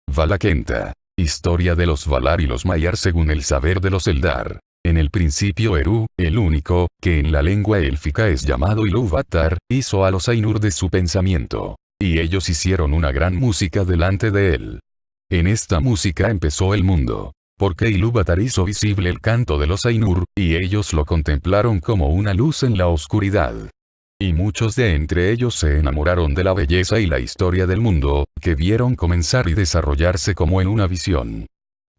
Valakenta. Historia de los Valar y los Maiar según el saber de los Eldar. En el principio Eru, el único, que en la lengua élfica es llamado Ilúvatar, hizo a los Ainur de su pensamiento. Y ellos hicieron una gran música delante de él. En esta música empezó el mundo. Porque Ilúvatar hizo visible el canto de los Ainur, y ellos lo contemplaron como una luz en la oscuridad. Y muchos de entre ellos se enamoraron de la belleza y la historia del mundo, que vieron comenzar y desarrollarse como en una visión.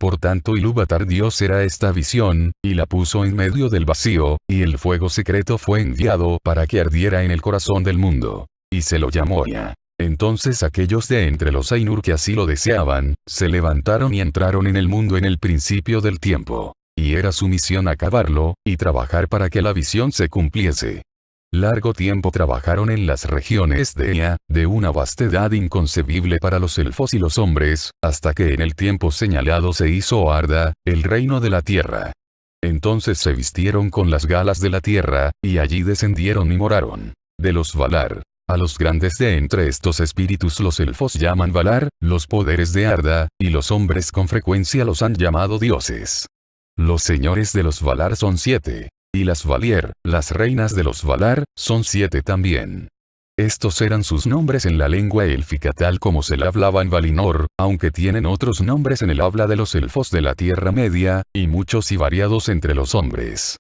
Por tanto Ilúvatar Dios era esta visión, y la puso en medio del vacío, y el fuego secreto fue enviado para que ardiera en el corazón del mundo. Y se lo llamó Ea. Entonces aquellos de entre los Ainur que así lo deseaban, se levantaron y entraron en el mundo en el principio del tiempo. Y era su misión acabarlo, y trabajar para que la visión se cumpliese. Largo tiempo trabajaron en las regiones de Ea, de una vastedad inconcebible para los elfos y los hombres, hasta que en el tiempo señalado se hizo Arda, el reino de la tierra. Entonces se vistieron con las galas de la tierra, y allí descendieron y moraron. De los Valar. A los grandes de entre estos espíritus los elfos llaman Valar, los poderes de Arda, y los hombres con frecuencia los han llamado dioses. Los señores de los Valar son 7. Y las Valier, las reinas de los Valar, son 7 también. Estos eran sus nombres en la lengua élfica tal como se la hablaba en Valinor, aunque tienen otros nombres en el habla de los elfos de la Tierra Media, y muchos y variados entre los hombres.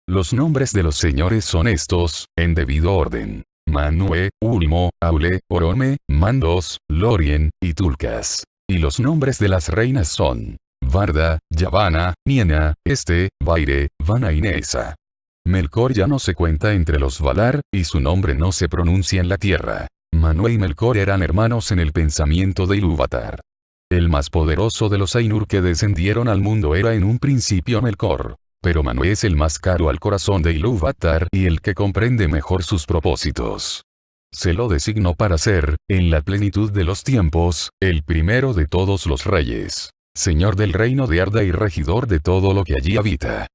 Los nombres de los señores son estos, en debido orden. Manwë, Ulmo, Aule, Orome, Mandos, Lórien, y Tulkas. Y los nombres de las reinas son Varda, Yavanna, Niena, Vaire, Vana y Nessa. Melkor ya no se cuenta entre los Valar, y su nombre no se pronuncia en la tierra. Manwë y Melkor eran hermanos en el pensamiento de Ilúvatar. El más poderoso de los Ainur que descendieron al mundo era en un principio Melkor. Pero Manwë es el más caro al corazón de Ilúvatar y el que comprende mejor sus propósitos. Se lo designó para ser, en la plenitud de los tiempos, el primero de todos los reyes. Señor del reino de Arda y regidor de todo lo que allí habita.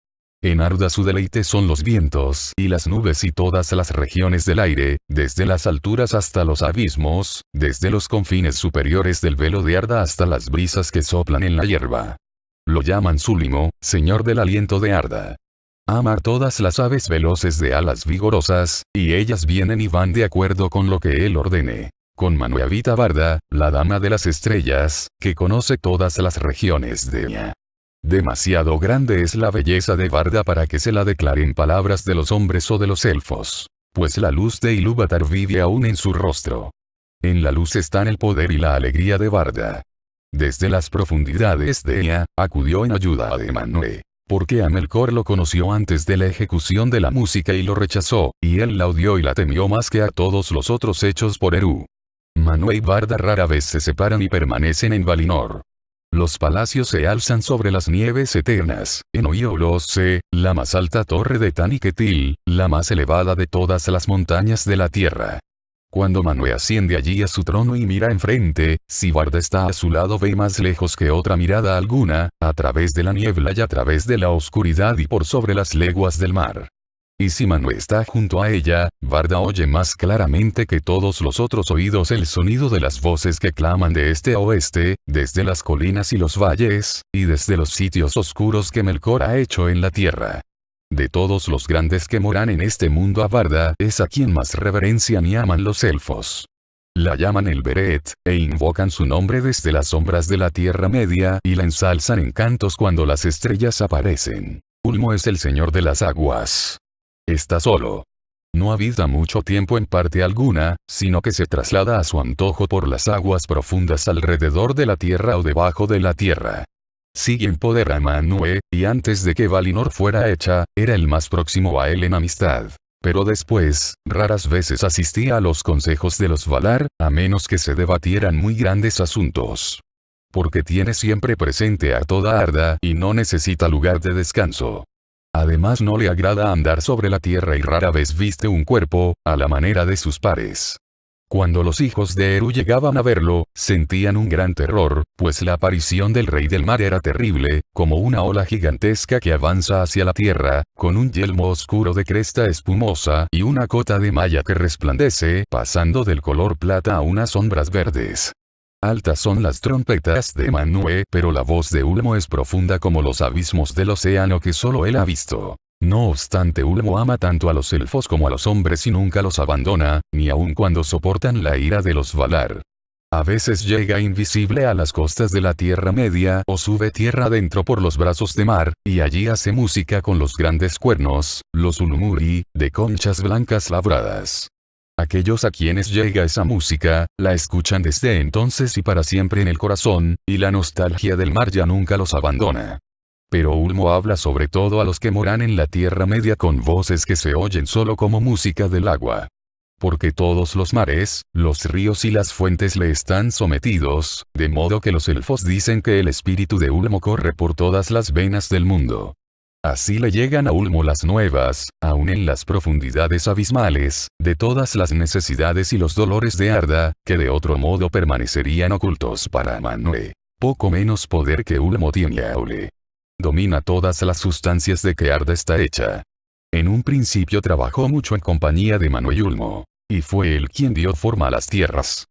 En Arda su deleite son los vientos y las nubes y todas las regiones del aire, desde las alturas hasta los abismos, desde los confines superiores del velo de Arda hasta las brisas que soplan en la hierba. Lo llaman Súlimo, señor del aliento de Arda. Ama todas las aves veloces de alas vigorosas, y ellas vienen y van de acuerdo con lo que él ordene. Con Manwë habita Varda, la dama de las estrellas, que conoce todas las regiones de Ea. Demasiado grande es la belleza de Varda para que se la declaren palabras de los hombres o de los elfos. Pues la luz de Ilúvatar vive aún en su rostro. En la luz están el poder y la alegría de Varda. Desde las profundidades de Ea, acudió en ayuda de Manwë. Porque a Melkor lo conoció antes de la ejecución de la música y lo rechazó, y él la odió y la temió más que a todos los otros hechos por Eru. Manwë y Varda rara vez se separan y permanecen en Valinor. Los palacios se alzan sobre las nieves eternas, en Oiolose, la más alta torre de Taniquetil, la más elevada de todas las montañas de la tierra. Cuando Manwë asciende allí a su trono y mira enfrente, si Varda está a su lado ve más lejos que otra mirada alguna, a través de la niebla y a través de la oscuridad y por sobre las leguas del mar. Y si Manwë está junto a ella, Varda oye más claramente que todos los otros oídos el sonido de las voces que claman de este a oeste, desde las colinas y los valles, y desde los sitios oscuros que Melkor ha hecho en la tierra. De todos los grandes que moran en este mundo a Varda es a quien más reverencian y aman los elfos. La llaman el Beret, e invocan su nombre desde las sombras de la Tierra Media y la ensalzan en cantos cuando las estrellas aparecen. Ulmo es el señor de las aguas. Está solo. No habita mucho tiempo en parte alguna, sino que se traslada a su antojo por las aguas profundas alrededor de la tierra o debajo de la tierra. Sigue en poder a Manwë, y antes de que Valinor fuera hecha, era el más próximo a él en amistad. Pero después, raras veces asistía a los consejos de los Valar, a menos que se debatieran muy grandes asuntos. Porque tiene siempre presente a toda Arda y no necesita lugar de descanso. Además no le agrada andar sobre la tierra y rara vez viste un cuerpo, a la manera de sus pares. Cuando los hijos de Eru llegaban a verlo, sentían un gran terror, pues la aparición del rey del mar era terrible, como una ola gigantesca que avanza hacia la tierra, con un yelmo oscuro de cresta espumosa y una cota de malla que resplandece, pasando del color plata a unas sombras verdes. Altas son las trompetas de Manwë, pero la voz de Ulmo es profunda como los abismos del océano que solo él ha visto. No obstante, Ulmo ama tanto a los elfos como a los hombres y nunca los abandona, ni aun cuando soportan la ira de los Valar. A veces llega invisible a las costas de la Tierra Media o sube tierra adentro por los brazos de mar, y allí hace música con los grandes cuernos, los Ulumuri, de conchas blancas labradas. Aquellos a quienes llega esa música, la escuchan desde entonces y para siempre en el corazón, y la nostalgia del mar ya nunca los abandona. Pero Ulmo habla sobre todo a los que moran en la Tierra Media con voces que se oyen solo como música del agua. Porque todos los mares, los ríos y las fuentes le están sometidos, de modo que los elfos dicen que el espíritu de Ulmo corre por todas las venas del mundo. Así le llegan a Ulmo las nuevas, aun en las profundidades abismales, de todas las necesidades y los dolores de Arda, que de otro modo permanecerían ocultos para Manwë. Poco menos poder que Ulmo tiene Aule. Domina todas las sustancias de que Arda está hecha. En un principio trabajó mucho en compañía de Manwë y Ulmo, y fue él quien dio forma a las tierras.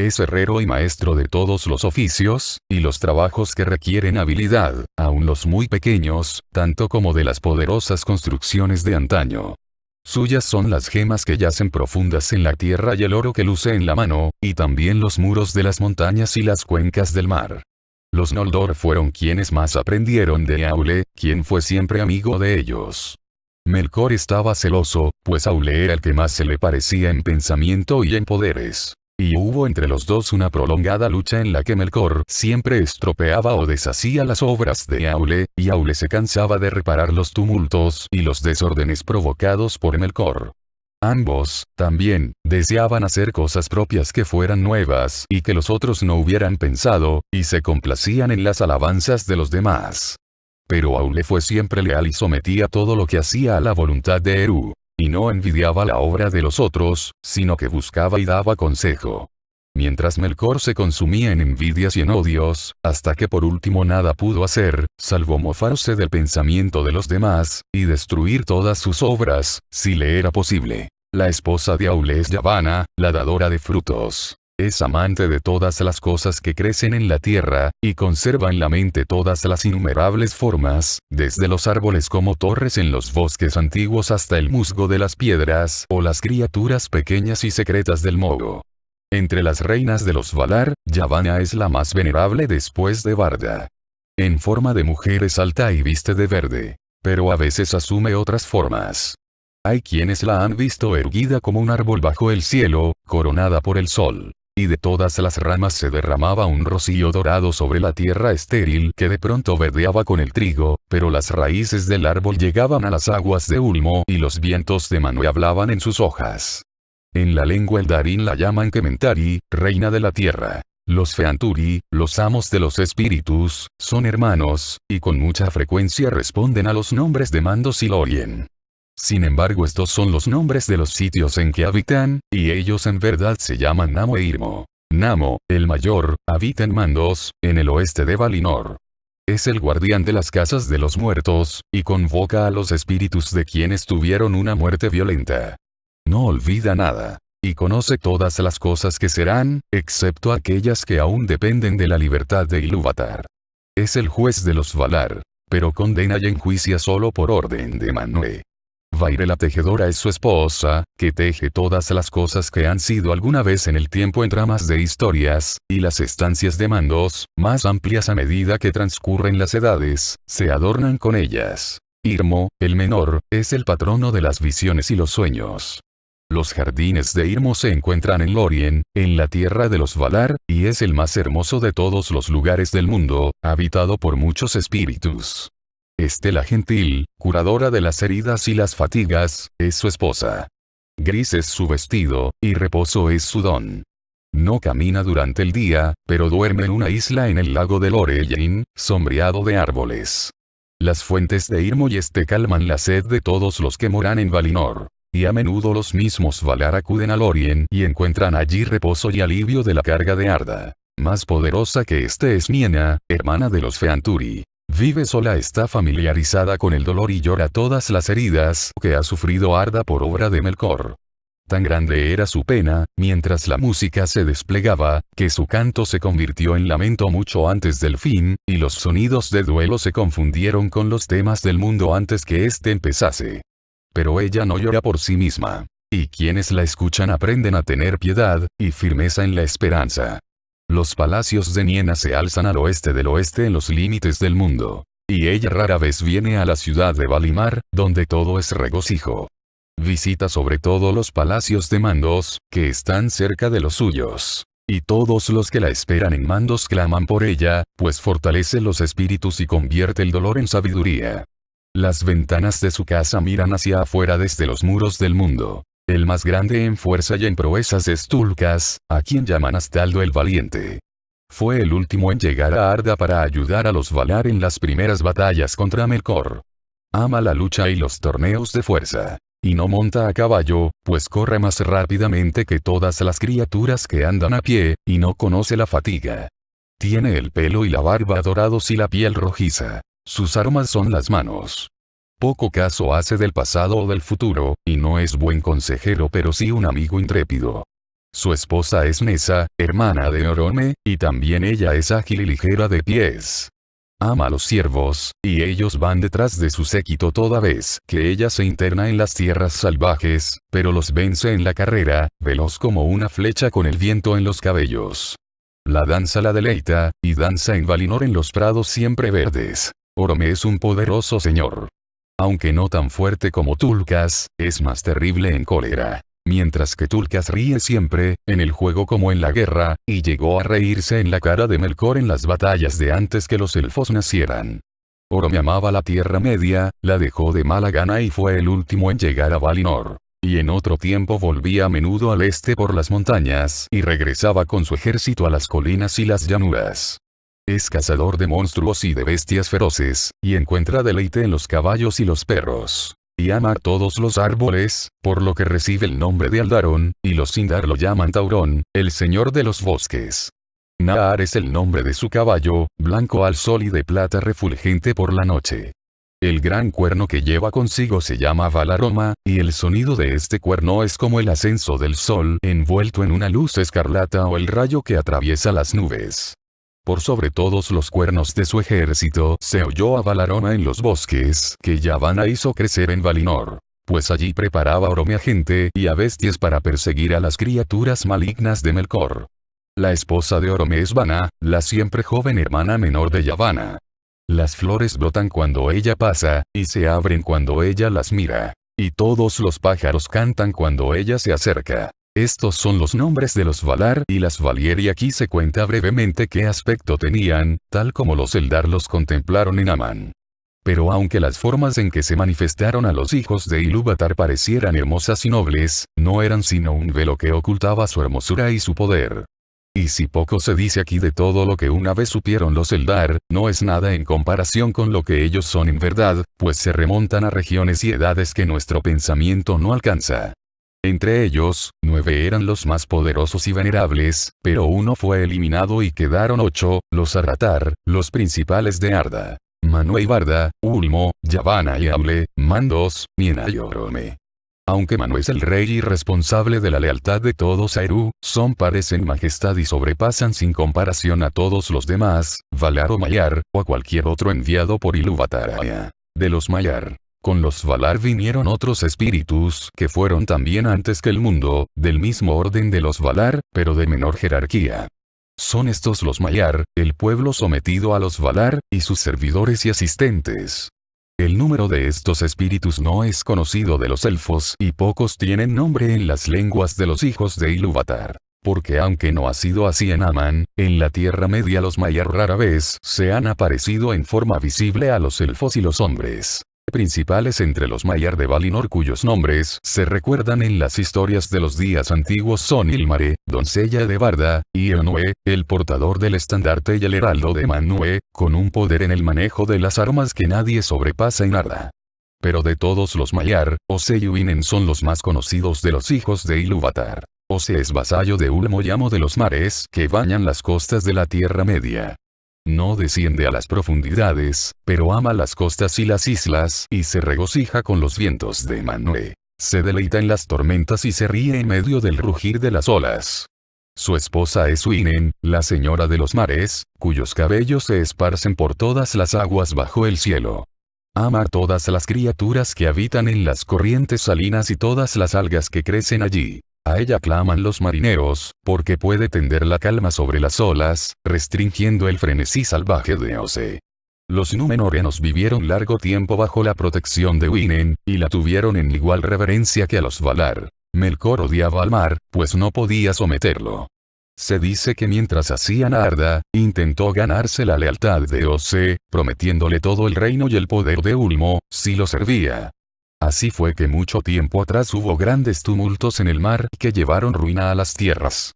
Es herrero y maestro de todos los oficios, y los trabajos que requieren habilidad, aun los muy pequeños, tanto como de las poderosas construcciones de antaño. Suyas son las gemas que yacen profundas en la tierra y el oro que luce en la mano, y también los muros de las montañas y las cuencas del mar. Los Noldor fueron quienes más aprendieron de Aule, quien fue siempre amigo de ellos. Melkor estaba celoso, pues Aule era el que más se le parecía en pensamiento y en poderes. Y hubo entre los dos una prolongada lucha en la que Melkor siempre estropeaba o deshacía las obras de Aule, y Aule se cansaba de reparar los tumultos y los desórdenes provocados por Melkor. Ambos, también, deseaban hacer cosas propias que fueran nuevas y que los otros no hubieran pensado, y se complacían en las alabanzas de los demás. Pero Aule fue siempre leal y sometía todo lo que hacía a la voluntad de Eru. Y no envidiaba la obra de los otros, sino que buscaba y daba consejo. Mientras Melkor se consumía en envidias y en odios, hasta que por último nada pudo hacer, salvo mofarse del pensamiento de los demás, y destruir todas sus obras, si le era posible. La esposa de Aule es Yavanna, la dadora de frutos. Es amante de todas las cosas que crecen en la tierra, y conserva en la mente todas las innumerables formas, desde los árboles como torres en los bosques antiguos hasta el musgo de las piedras, o las criaturas pequeñas y secretas del moho. Entre las reinas de los Valar, Yavanna es la más venerable después de Barda. En forma de mujer es alta y viste de verde, pero a veces asume otras formas. Hay quienes la han visto erguida como un árbol bajo el cielo, coronada por el sol. Y de todas las ramas se derramaba un rocío dorado sobre la tierra estéril que de pronto verdeaba con el trigo, pero las raíces del árbol llegaban a las aguas de Ulmo y los vientos de Manwë hablaban en sus hojas. En la lengua Eldarin la llaman Kementari, reina de la tierra. Los Feanturi, los amos de los espíritus, son hermanos, y con mucha frecuencia responden a los nombres de Mandos y Lórien. Sin embargo, estos son los nombres de los sitios en que habitan, y ellos en verdad se llaman Namo e Irmo. Namo, el mayor, habita en Mandos, en el oeste de Valinor. Es el guardián de las casas de los muertos, y convoca a los espíritus de quienes tuvieron una muerte violenta. No olvida nada, y conoce todas las cosas que serán, excepto aquellas que aún dependen de la libertad de Ilúvatar. Es el juez de los Valar, pero condena y enjuicia solo por orden de Manwë. Vaire la tejedora es su esposa, que teje todas las cosas que han sido alguna vez en el tiempo en tramas de historias, y las estancias de Mandos, más amplias a medida que transcurren las edades, se adornan con ellas. Irmo, el menor, es el patrono de las visiones y los sueños. Los jardines de Irmo se encuentran en Lórien, en la tierra de los Valar, y es el más hermoso de todos los lugares del mundo, habitado por muchos espíritus. Estela gentil, curadora de las heridas y las fatigas, es su esposa. Gris es su vestido, y reposo es su don. No camina durante el día, pero duerme en una isla en el lago de Lorelin, sombreado de árboles. Las fuentes de Irmo y este calman la sed de todos los que moran en Valinor. Y a menudo los mismos Valar acuden a Lórien y encuentran allí reposo y alivio de la carga de Arda. Más poderosa que este es Miena, hermana de los Feanturi. Vive sola, está familiarizada con el dolor y llora todas las heridas que ha sufrido Arda por obra de Melkor. Tan grande era su pena, mientras la música se desplegaba, que su canto se convirtió en lamento mucho antes del fin, y los sonidos de duelo se confundieron con los temas del mundo antes que éste empezase. Pero ella no llora por sí misma. Y quienes la escuchan aprenden a tener piedad, y firmeza en la esperanza. Los palacios de Niena se alzan al oeste del oeste en los límites del mundo. Y ella rara vez viene a la ciudad de Valimar, donde todo es regocijo. Visita sobre todo los palacios de Mandos, que están cerca de los suyos. Y todos los que la esperan en Mandos claman por ella, pues fortalece los espíritus y convierte el dolor en sabiduría. Las ventanas de su casa miran hacia afuera desde los muros del mundo. El más grande en fuerza y en proezas es Tulkas, a quien llaman Astaldo el Valiente. Fue el último en llegar a Arda para ayudar a los Valar en las primeras batallas contra Melkor. Ama la lucha y los torneos de fuerza. Y no monta a caballo, pues corre más rápidamente que todas las criaturas que andan a pie, y no conoce la fatiga. Tiene el pelo y la barba dorados y la piel rojiza. Sus armas son las manos. Poco caso hace del pasado o del futuro, y no es buen consejero pero sí un amigo intrépido. Su esposa es Nessa, hermana de Orome, y también ella es ágil y ligera de pies. Ama a los ciervos, y ellos van detrás de su séquito toda vez que ella se interna en las tierras salvajes, pero los vence en la carrera, veloz como una flecha con el viento en los cabellos. La danza la deleita, y danza en Valinor en los prados siempre verdes. Orome es un poderoso señor. Aunque no tan fuerte como Tulkas, es más terrible en cólera. Mientras que Tulkas ríe siempre, en el juego como en la guerra, y llegó a reírse en la cara de Melkor en las batallas de antes que los elfos nacieran. Orome amaba la Tierra Media, la dejó de mala gana y fue el último en llegar a Valinor. Y en otro tiempo volvía a menudo al este por las montañas y regresaba con su ejército a las colinas y las llanuras. Es cazador de monstruos y de bestias feroces, y encuentra deleite en los caballos y los perros. Y ama a todos los árboles, por lo que recibe el nombre de Aldarón, y los Sindar lo llaman Taurón, el señor de los bosques. Naar es el nombre de su caballo, blanco al sol y de plata refulgente por la noche. El gran cuerno que lleva consigo se llama Valaroma, y el sonido de este cuerno es como el ascenso del sol envuelto en una luz escarlata o el rayo que atraviesa las nubes. Por sobre todos los cuernos de su ejército se oyó a Valaroma en los bosques que Yavanna hizo crecer en Valinor, pues allí preparaba Orome a gente y a bestias para perseguir a las criaturas malignas de Melkor. La esposa de Orome es Vana, la siempre joven hermana menor de Yavanna. Las flores brotan cuando ella pasa, y se abren cuando ella las mira. Y todos los pájaros cantan cuando ella se acerca. Estos son los nombres de los Valar y las Valier y aquí se cuenta brevemente qué aspecto tenían, tal como los Eldar los contemplaron en Aman. Pero aunque las formas en que se manifestaron a los hijos de Ilúvatar parecieran hermosas y nobles, no eran sino un velo que ocultaba su hermosura y su poder. Y si poco se dice aquí de todo lo que una vez supieron los Eldar, no es nada en comparación con lo que ellos son en verdad, pues se remontan a regiones y edades que nuestro pensamiento no alcanza. Entre ellos, 9 eran los más poderosos y venerables, pero uno fue eliminado y quedaron 8, los Arratar, los principales de Arda. Manwë y Barda, Ulmo, Yavanna y Aule, Mandos, Niena y Orome. Aunque Manwë es el rey y responsable de la lealtad de todos a Eru, son pares en majestad y sobrepasan sin comparación a todos los demás, Valar o Maiar, o a cualquier otro enviado por Ilúvatar. De los Maiar. Con los Valar vinieron otros espíritus que fueron también antes que el mundo, del mismo orden de los Valar, pero de menor jerarquía. Son estos los Maiar, el pueblo sometido a los Valar, y sus servidores y asistentes. El número de estos espíritus no es conocido de los elfos y pocos tienen nombre en las lenguas de los hijos de Ilúvatar. Porque aunque no ha sido así en Aman, en la Tierra Media los Maiar rara vez se han aparecido en forma visible a los elfos y los hombres. Principales entre los Maiar de Valinor cuyos nombres se recuerdan en las historias de los días antiguos son Ilmare, doncella de Barda, y Eonwë, el portador del estandarte y el heraldo de Manwë, con un poder en el manejo de las armas que nadie sobrepasa en Arda. Pero de todos los Maiar, Ose y Uinen son los más conocidos de los hijos de Ilúvatar. Ose es vasallo de Ulmo y amo de los mares que bañan las costas de la Tierra Media. No desciende a las profundidades, pero ama las costas y las islas y se regocija con los vientos de Manwë. Se deleita en las tormentas y se ríe en medio del rugir de las olas. Su esposa es Uinen, la señora de los mares, cuyos cabellos se esparcen por todas las aguas bajo el cielo. Ama a todas las criaturas que habitan en las corrientes salinas y todas las algas que crecen allí. A ella claman los marineros, porque puede tender la calma sobre las olas, restringiendo el frenesí salvaje de Ose. Los númenóreanos vivieron largo tiempo bajo la protección de Uinen, y la tuvieron en igual reverencia que a los Valar. Melkor odiaba al mar, pues no podía someterlo. Se dice que mientras hacían a Arda, intentó ganarse la lealtad de Ose, prometiéndole todo el reino y el poder de Ulmo, si lo servía. Así fue que mucho tiempo atrás hubo grandes tumultos en el mar que llevaron ruina a las tierras.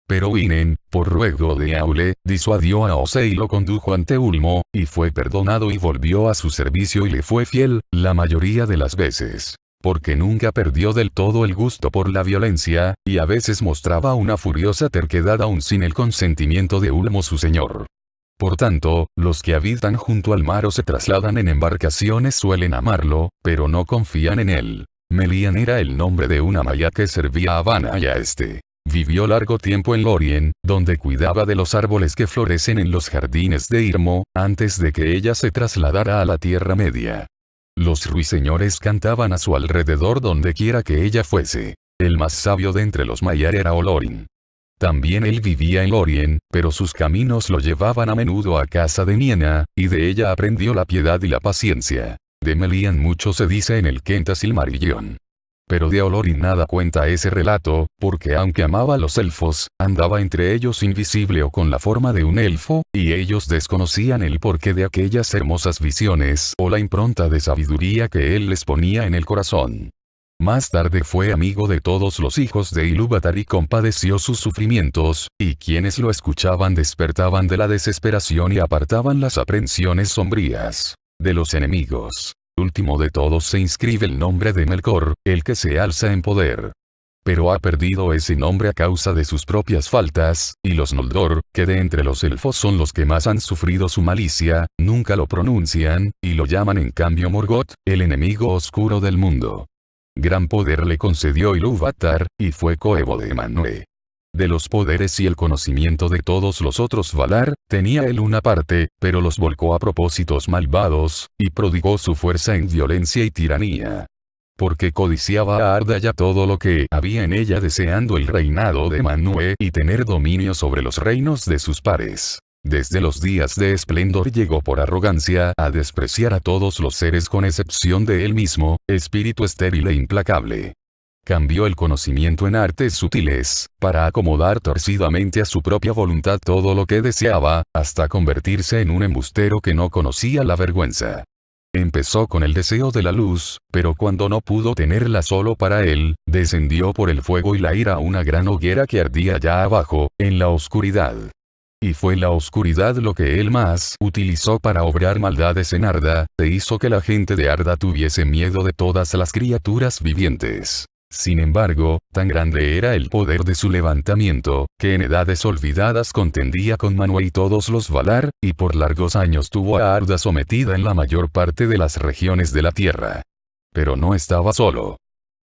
Pero Uinen, por ruego de Aule, disuadió a Ose y lo condujo ante Ulmo, y fue perdonado y volvió a su servicio y le fue fiel, la mayoría de las veces. Porque nunca perdió del todo el gusto por la violencia, y a veces mostraba una furiosa terquedad aún sin el consentimiento de Ulmo su señor. Por tanto, los que habitan junto al mar o se trasladan en embarcaciones suelen amarlo, pero no confían en él. Melian era el nombre de una maya que servía a Vanna y a este. Vivió largo tiempo en Lorien, donde cuidaba de los árboles que florecen en los jardines de Irmo, antes de que ella se trasladara a la Tierra Media. Los ruiseñores cantaban a su alrededor donde quiera que ella fuese. El más sabio de entre los Maiar era Olorin. También él vivía en Lorien, pero sus caminos lo llevaban a menudo a casa de Niena, y de ella aprendió la piedad y la paciencia. De Melian mucho se dice en el Quenta Silmarillion. Pero de Olorin nada cuenta ese relato, porque aunque amaba a los elfos, andaba entre ellos invisible o con la forma de un elfo, y ellos desconocían el porqué de aquellas hermosas visiones o la impronta de sabiduría que él les ponía en el corazón. Más tarde fue amigo de todos los hijos de Ilúvatar y compadeció sus sufrimientos, y quienes lo escuchaban despertaban de la desesperación y apartaban las aprensiones sombrías de los enemigos. Último de todos se inscribe el nombre de Melkor, el que se alza en poder. Pero ha perdido ese nombre a causa de sus propias faltas, y los Noldor, que de entre los elfos son los que más han sufrido su malicia, nunca lo pronuncian, y lo llaman en cambio Morgoth, el enemigo oscuro del mundo. Gran poder le concedió Ilúvatar, y fue coevo de Manwë. De los poderes y el conocimiento de todos los otros Valar, tenía él una parte, pero los volcó a propósitos malvados, y prodigó su fuerza en violencia y tiranía. Porque codiciaba a Arda y a todo lo que había en ella deseando el reinado de Manwë y tener dominio sobre los reinos de sus pares. Desde los días de esplendor llegó por arrogancia a despreciar a todos los seres con excepción de él mismo, espíritu estéril e implacable. Cambió el conocimiento en artes sutiles, para acomodar torcidamente a su propia voluntad todo lo que deseaba, hasta convertirse en un embustero que no conocía la vergüenza. Empezó con el deseo de la luz, pero cuando no pudo tenerla solo para él, descendió por el fuego y la ira a una gran hoguera que ardía allá abajo, en la oscuridad. Y fue la oscuridad lo que él más utilizó para obrar maldades en Arda, e hizo que la gente de Arda tuviese miedo de todas las criaturas vivientes. Sin embargo, tan grande era el poder de su levantamiento, que en edades olvidadas contendía con Manwë y todos los Valar, y por largos años tuvo a Arda sometida en la mayor parte de las regiones de la tierra. Pero no estaba solo.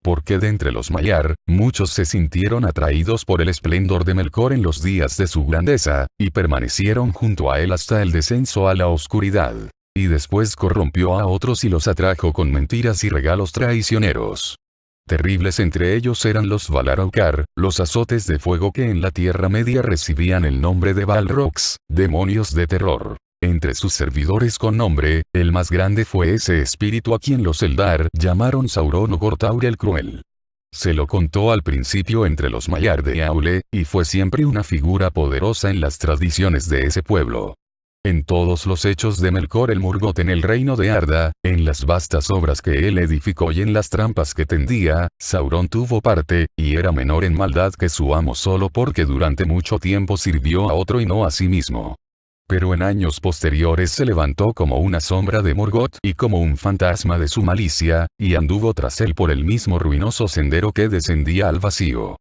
Porque de entre los Maiar, muchos se sintieron atraídos por el esplendor de Melkor en los días de su grandeza, y permanecieron junto a él hasta el descenso a la oscuridad. Y después corrompió a otros y los atrajo con mentiras y regalos traicioneros. Terribles entre ellos eran los Valar Aukar, los azotes de fuego que en la Tierra Media recibían el nombre de Balrogs, demonios de terror. Entre sus servidores con nombre, el más grande fue ese espíritu a quien los Eldar llamaron Sauron o Gortaur el Cruel. Se lo contó al principio entre los Maiar de Aule, y fue siempre una figura poderosa en las tradiciones de ese pueblo. En todos los hechos de Melkor el Morgoth en el reino de Arda, en las vastas obras que él edificó y en las trampas que tendía, Sauron tuvo parte, y era menor en maldad que su amo solo porque durante mucho tiempo sirvió a otro y no a sí mismo. Pero en años posteriores se levantó como una sombra de Morgoth y como un fantasma de su malicia, y anduvo tras él por el mismo ruinoso sendero que descendía al vacío.